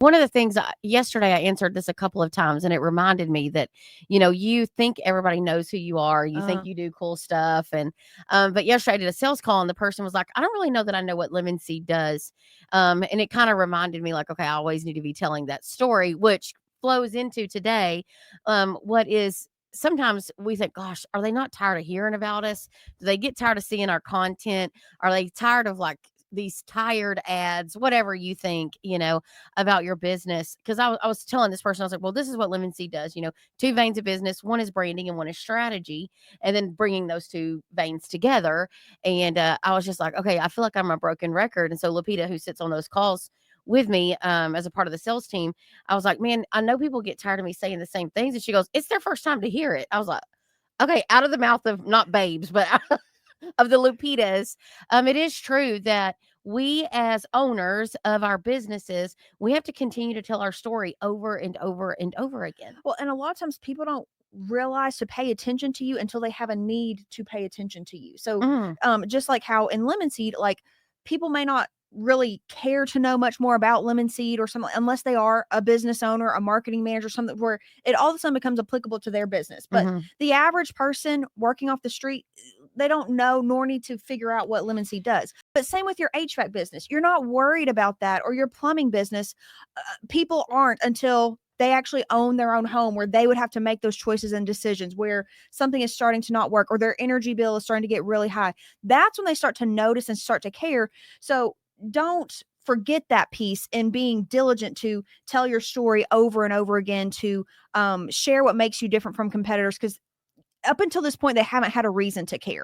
One of the things yesterday I answered this a couple of times and it reminded me that, you think everybody knows who you are. You think Uh, you do cool stuff. But yesterday I did a sales call and the person was like, I don't really know that I know what Lemon Seed does. And it kind of reminded me like, okay, I always need to be telling that story, which flows into today. What is sometimes we think, gosh, are they not tired of hearing about us? Do they get tired of seeing our content? Are they tired of like these tired ads, whatever you think, about your business. Because I was telling this person, I was like, well, this is what Lemon Seed does. Two veins of business. One is branding and one is strategy. And then bringing those two veins together. And I was just like, okay, I feel like I'm a broken record. And so Lupita, who sits on those calls with me as a part of the sales team, I was like, man, I know people get tired of me saying the same things. And she goes, it's their first time to hear it. I was like, okay, out of the mouth of not babes, but of the Lupitas, it is true that we as owners of our businesses, we have to continue to tell our story over and over and over again. well, and a lot of times people don't realize to pay attention to you until they have a need to pay attention to you. So, Mm, just like how in Lemon Seed, like people may not really care to know much more about Lemon Seed or something unless they are a business owner, a marketing manager, something where it all of a sudden becomes applicable to their business. But mhm. the average person working off the street, they don't know nor need to figure out what Lemon Seed does. But same with your HVAC business. You're not worried about that, or your plumbing business. People aren't until they actually own their own home, where they would have to make those choices and decisions, where something is starting to not work or their energy bill is starting to get really high. That's when they start to notice and start to care. So don't forget that piece in being diligent to tell your story over and over again, to share what makes you different from competitors, because up until this point they haven't had a reason to care.